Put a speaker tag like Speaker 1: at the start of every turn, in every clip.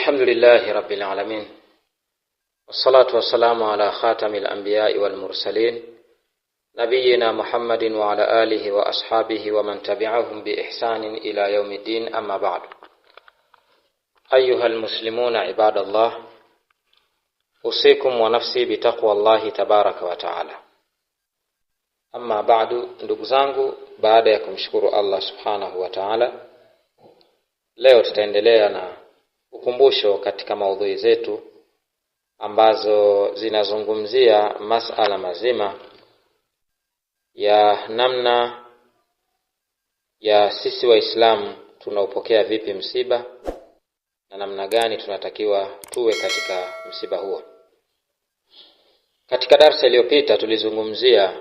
Speaker 1: الحمد لله رب العالمين، والصلاة والسلام على خاتم الأنبياء والمرسلين نبينا محمد وعلى آله وأصحابه ومن تبعهم بإحسان إلى يوم الدين. أما بعد، أيها المسلمون عباد الله، أوصيكم ونفسي بتقوى الله تبارك وتعالى. Amma ba'du, ndugu zangu, baada ya kumshukuru Allah subhanahu wa ta'ala, leo tutaendelea na ukumbusho katika maudhui zetu ambazo zinazungumzia masala mazima ya namna ya sisi Waislamu tunaupokea vipi msiba na namna gani tunatakiwa tuwe katika msiba huo. Katika darasa iliyopita tulizungumzia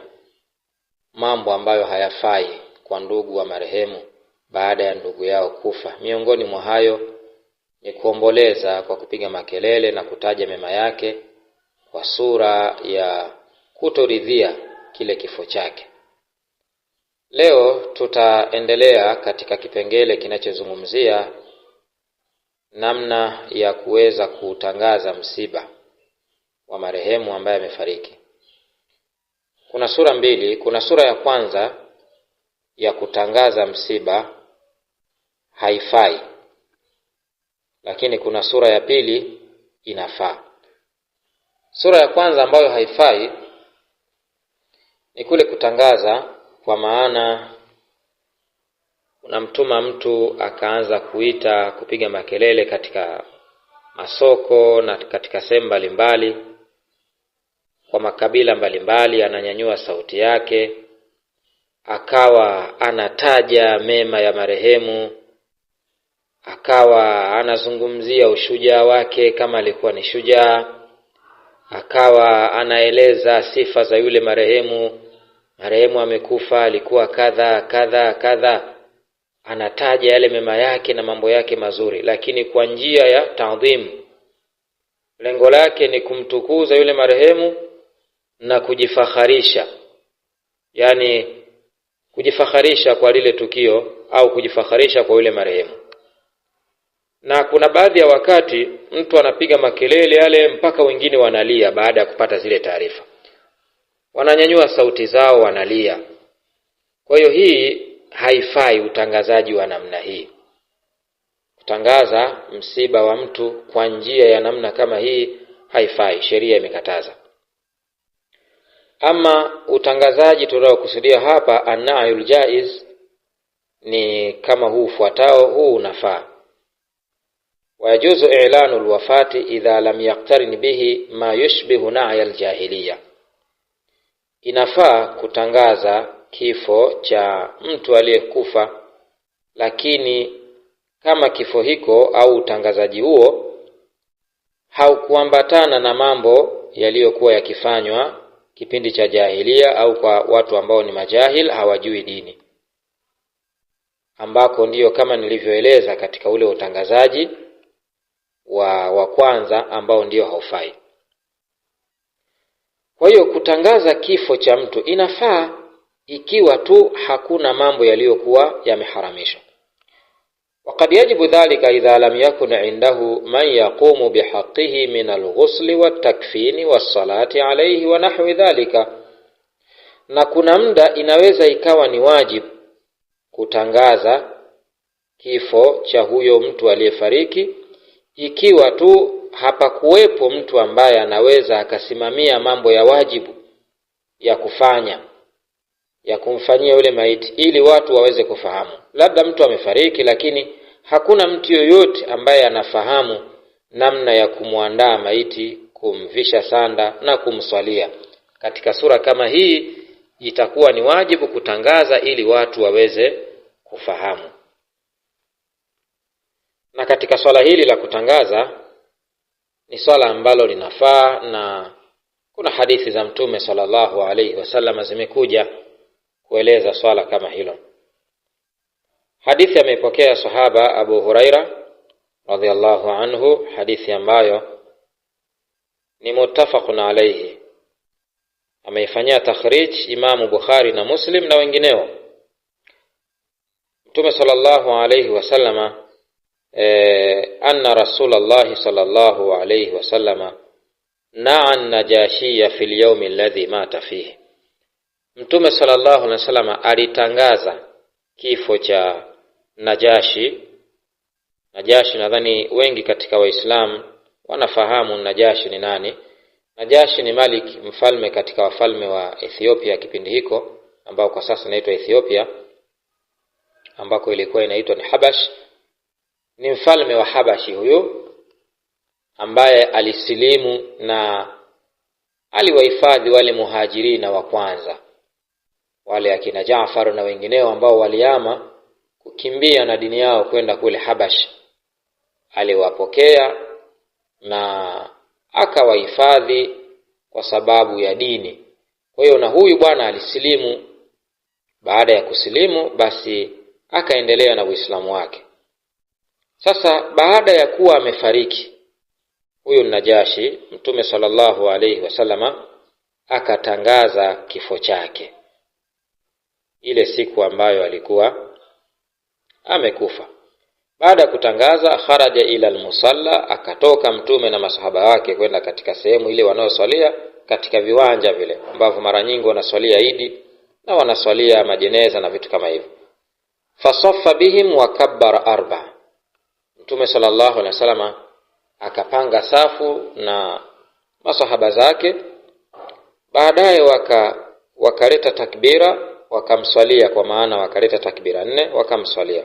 Speaker 1: mambo ambayo hayafai kwa ndugu wa marehemu baada ya ndugu yao kufa. Miongoni mwa hayo ni kuomboleza kwa kupiga makelele na kutaja mema yake kwa sura ya kutoridhia kile kifo chake. Leo tutaendelea katika kipengele kinachozungumzia namna ya kuweza kutangaza msiba wa marehemu ambaye amefariki. Kuna sura mbili. Kuna sura ya kwanza ya kutangaza msiba, haifai, lakini kuna sura ya pili inafaa. Sura ya kwanza ambayo haifai ni kule kutangaza, kwa maana unamtuma mtu akaanza kuita, kupiga makelele katika masoko na katika sehemu mbalimbali, kwa makabila mbalimbali, ananyanyua sauti yake akawa anataja mema ya marehemu, akawa anazungumzia ushujaa wake kama alikuwa ni shujaa, akawa anaeleza sifa za yule marehemu amekufa, alikuwa kadha kadha kadha, anataja yale mema yake na mambo yake mazuri, lakini kwa njia ya taadhim. Lengo lake ni kumtukuza yule marehemu na kujifakharisha, yani kujifakharisha kwa lile tukio au kujifakharisha kwa yule marehemu. Na kuna baadhi ya wakati mtu anapiga makelele yale mpaka wengine wanalia baada ya kupata zile taarifa, wananyanyua sauti zao, wanalia. Kwa hiyo hii haifai, utangazaji wa namna hii. Kutangaza msiba wa mtu kwa njia ya namna kama hii haifai, sheria imekataza. Ama utangazaji tunaokusudia hapa, an-na'yul jaiz, ni kama huu ufuatao. Huu unafaa: wayajuzu i'lanul wafati idha lam yaqtarin bihi ma yushbihu na'yal jahiliya. Inafaa kutangaza kifo cha mtu aliyekufa, lakini kama kifo hiko au utangazaji huo haukuambatana na mambo yaliyokuwa yakifanywa kipindi cha jahilia au kwa watu ambao ni majahil, hawajui dini, ambako ndiyo kama nilivyoeleza katika ule utangazaji wa kwanza ambao ndiyo haufai. Kwa hiyo kutangaza kifo cha mtu inafaa ikiwa tu hakuna mambo yaliyokuwa yameharamishwa. وقد يجب ذلك إذا لم يكن عنده من يقوم بحقه من الغسل والتكفين والصلاة عليه ونحو ذلك. Na kuna muda inaweza ikawa ni wajibu kutangaza kifo cha huyo mtu aliyefariki ikiwa tu hapakuwepo mtu ambaye anaweza akasimamia mambo ya wajibu ya kufanya, ya kumfanyia yule maiti, ili watu waweze kufahamu. Labda mtu amefariki lakini hakuna mtu yoyote ambaye anafahamu namna ya kumuandaa maiti, kumvisha sanda na kumswalia. Katika sura kama hii itakuwa ni wajibu kutangaza ili watu waweze kufahamu. Na katika swala hili la kutangaza ni swala ambalo linafaa, na kuna hadithi za Mtume sallallahu alaihi wasallam zimekuja kueleza swala kama hilo. Hadithi amepokea sahaba Abu Huraira radhiallahu anhu, hadithi ambayo ni muttafaqun alayhi, ameifanyia takhrij Imamu Bukhari na Muslim na wengineo. Mtume sallallahu alayhi wasallama anna Rasulullah sallallahu alayhi wasallam na'a an-Najashiyya fil yawm alladhi mata fihi. Mtume sallallahu alayhi wasallam alitangaza kifo cha Najashi. Najashi nadhani wengi katika Waislamu wanafahamu Najashi ni nani. Najashi ni Malik, mfalme katika wafalme wa Ethiopia kipindi hiko, ambao kwa sasa inaitwa Ethiopia, ambako ilikuwa inaitwa ni Habash. Ni mfalme wa Habashi huyo ambaye alisilimu na aliwahifadhi wale muhajirina wa kwanza, wale akina Jaafar na wengineo ambao waliama kukimbia na dini yao kwenda kule Habash. Aliwapokea na akawahifadhi kwa sababu ya dini. Kwa hiyo na huyu bwana alisilimu. Baada ya kusilimu basi akaendelea na Uislamu wake. Sasa baada ya kuwa amefariki huyu Najashi, Mtume sallallahu alayhi wasallama akatangaza kifo chake ile siku ambayo alikuwa amekufa. Baada ya kutangaza, kharaja ila al-musalla, akatoka Mtume na masahaba wake kwenda katika sehemu ile wanaoswalia, katika viwanja vile ambavyo mara nyingi wanaswalia Idi na wanaswalia majeneza na vitu kama hivyo. Fasaffa bihim wa kabbara arba. Mtume sallallahu alaihi wasallam akapanga safu na masahaba zake. Baadaye wakaleta takbira, wakamswalia, kwa maana wakaleta takbira 4 wakamswalia.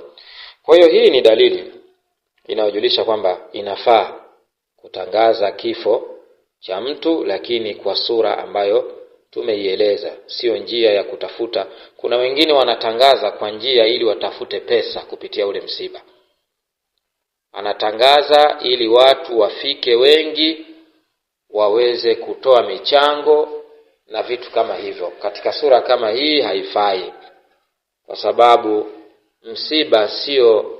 Speaker 1: Kwa hiyo hii ni dalili inayojulisha kwamba inafaa kutangaza kifo cha mtu, lakini kwa sura ambayo tumeieleza, sio njia ya kutafuta. Kuna wengine wanatangaza kwa njia ili watafute pesa kupitia ule msiba. Anatangaza ili watu wafike wengi waweze kutoa michango na vitu kama hivyo. Katika sura kama hii haifai, kwa sababu msiba sio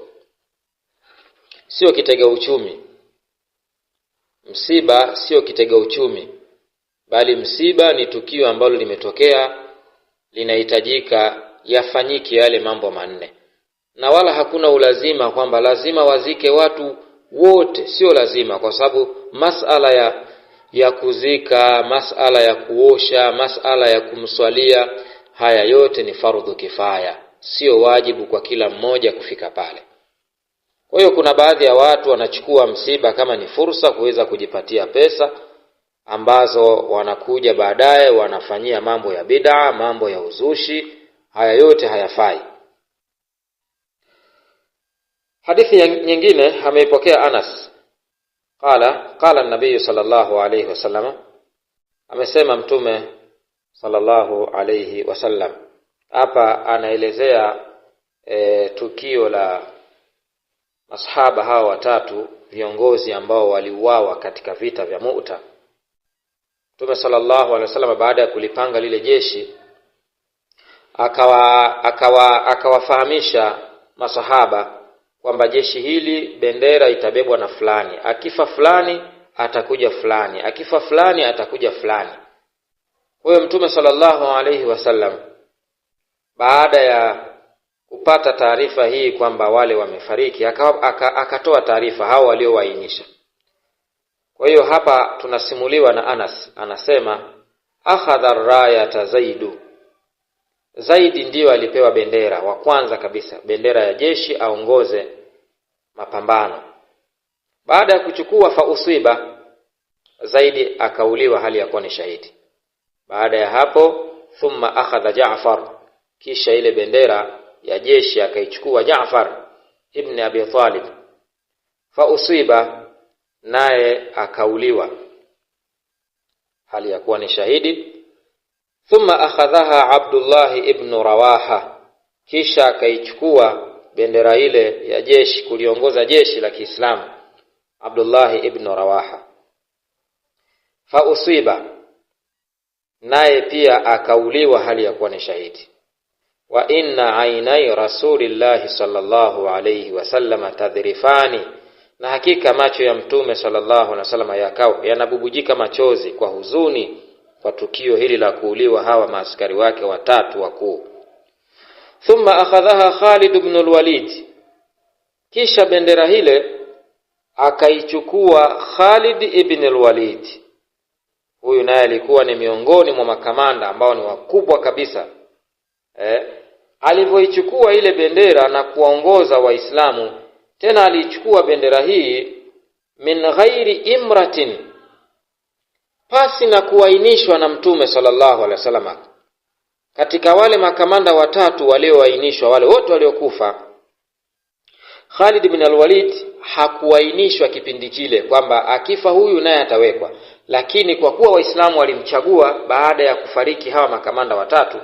Speaker 1: kitega uchumi. Msiba sio kitega uchumi, bali msiba ni tukio ambalo limetokea, linahitajika yafanyike yale mambo manne. Na wala hakuna ulazima kwamba lazima wazike watu wote, sio lazima, kwa sababu masala ya kuzika, masala ya kuosha, masala ya kumswalia, haya yote ni fardhu kifaya, sio wajibu kwa kila mmoja kufika pale. Kwa hiyo kuna baadhi ya watu wanachukua msiba kama ni fursa kuweza kujipatia pesa ambazo wanakuja baadaye wanafanyia mambo ya bid'a, mambo ya uzushi. Haya yote hayafai. Hadithi nyingine ameipokea Anas. Qala an-nabiy sallallahu alayhi wasallam, amesema Mtume sallallahu alayhi wasallam. Hapa anaelezea tukio la masahaba hawa watatu viongozi ambao waliuawa katika vita vya Mu'ta. Mtume sallallahu alaihi wasallam baada ya kulipanga lile jeshi akawafahamisha masahaba kwamba jeshi hili bendera itabebwa na fulani, akifa fulani atakuja fulani, akifa fulani atakuja fulani. Kwa hiyo Mtume sallallahu alaihi wasallam baada ya kupata taarifa hii kwamba wale wamefariki, akatoa taarifa hao waliowaainisha. Kwa hiyo hapa tunasimuliwa na Anas, anasema akhadha ar-rayata Zaidu. Zaidi ndiyo alipewa bendera wa kwanza kabisa, bendera ya jeshi aongoze mapambano. Baada ya kuchukua fa usiba, Zaidi akauliwa hali ya kuwa ni shahidi. Baada ya hapo thumma akhadha Jaafar, kisha ile bendera ya jeshi akaichukua Jaafar ibn Abi Talib, fa usiba, naye akauliwa hali ya kuwa ni shahidi. Thumma akhadhaha Abdullah ibn Rawaha, kisha akaichukua bendera ile ya jeshi kuliongoza jeshi la Kiislamu Abdullah ibn Rawaha, fa usiba, naye pia akauliwa hali ya kuwa ni shahidi. Wa inna ainai rasulillahi sallallahu alayhi wasallam tadhrifani, na hakika macho ya Mtume sallallahu alaihi wasallam yakao yanabubujika machozi kwa huzuni kwa tukio hili la kuuliwa hawa maaskari wake watatu wakuu. Thumma akhadhaha Khalid ibn al-Walid, Kisha bendera hile akaichukua Khalid ibn al-Walid. Huyu naye alikuwa ni miongoni mwa makamanda ambao ni wakubwa kabisa. Alivyoichukua ile bendera na kuwaongoza Waislamu, tena alichukua bendera hii min ghairi imratin, pasi na kuainishwa na Mtume sallallahu alaihi wasallam. Katika wale makamanda watatu walioainishwa, wale wote waliokufa, Khalid ibn al-Walid hakuainishwa kipindi kile kwamba akifa huyu naye atawekwa. Lakini kwa kuwa Waislamu walimchagua baada ya kufariki hawa makamanda watatu,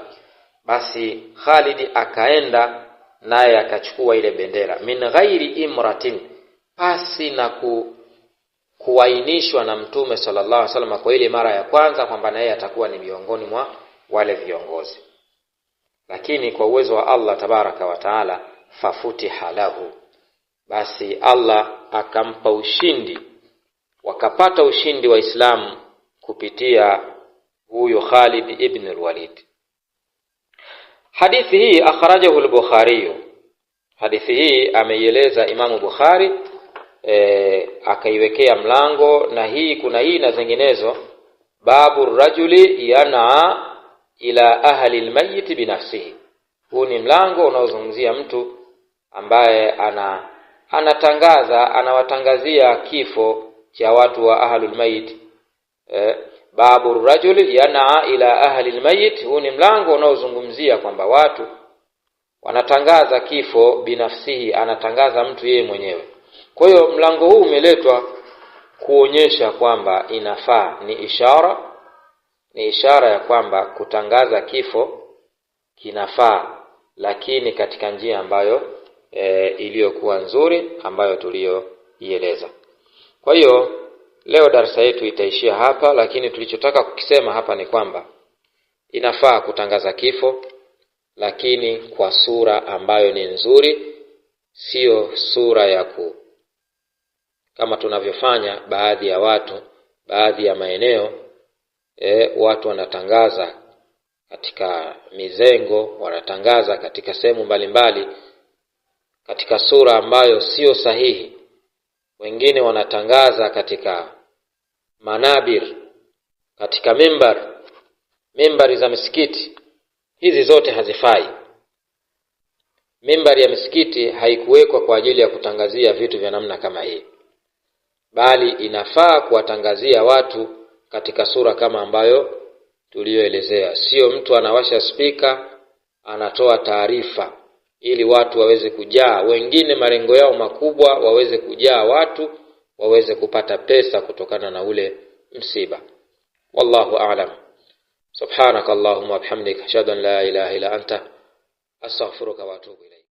Speaker 1: basi Khalid akaenda naye akachukua ile bendera min ghairi imratin, pasi na kuainishwa na Mtume sallallahu alaihi wasallam kwa ile mara ya kwanza kwamba naye atakuwa ni miongoni mwa wale viongozi. Lakini kwa uwezo wa Allah tabaraka wa taala, fafutiha lahu, basi Allah akampa ushindi, wakapata ushindi Waislamu kupitia huyo Khalid ibn al-Walid. Hadithi hii akhrajahu al-Bukhari. Hadithi hii ameieleza Imamu Bukhari, akaiwekea mlango, na hii kuna hii na zinginezo, babu rajuli yana ila ahli al-mayyit binafsihi. Huu ni mlango unaozungumzia mtu ambaye anawatangazia kifo cha watu wa ahlul mayit. Babu rajuli yana ila ahli al-mayyit, huu ni mlango unaozungumzia kwamba watu wanatangaza kifo binafsihi, anatangaza mtu yeye mwenyewe. Kwa hiyo mlango huu umeletwa kuonyesha kwamba inafaa, ni ishara ya kwamba kutangaza kifo kinafaa, lakini katika njia ambayo iliyokuwa nzuri ambayo tuliyoieleza. Kwa hiyo leo darasa yetu itaishia hapa, lakini tulichotaka kukisema hapa ni kwamba inafaa kutangaza kifo, lakini kwa sura ambayo ni nzuri, sio sura ya kama tunavyofanya baadhi ya watu, baadhi ya maeneo, watu wanatangaza katika mizengo, wanatangaza katika sehemu mbalimbali katika sura ambayo sio sahihi. Wengine wanatangaza katika manabir, katika mimbari za misikiti. Hizi zote hazifai. Mimbari ya misikiti haikuwekwa kwa ajili ya kutangazia vitu vya namna kama hii, bali inafaa kuwatangazia watu katika sura kama ambayo tuliyoelezea. Sio mtu anawasha speaker anatoa taarifa ili watu waweze kujaa, wengine malengo yao makubwa waweze kujaa watu, waweze kupata pesa kutokana na ule msiba. Wallahu a'lam. Subhanakallahumma wa bihamdika ashhadu an la ilaha illa anta astaghfiruka wa atubu ilayk.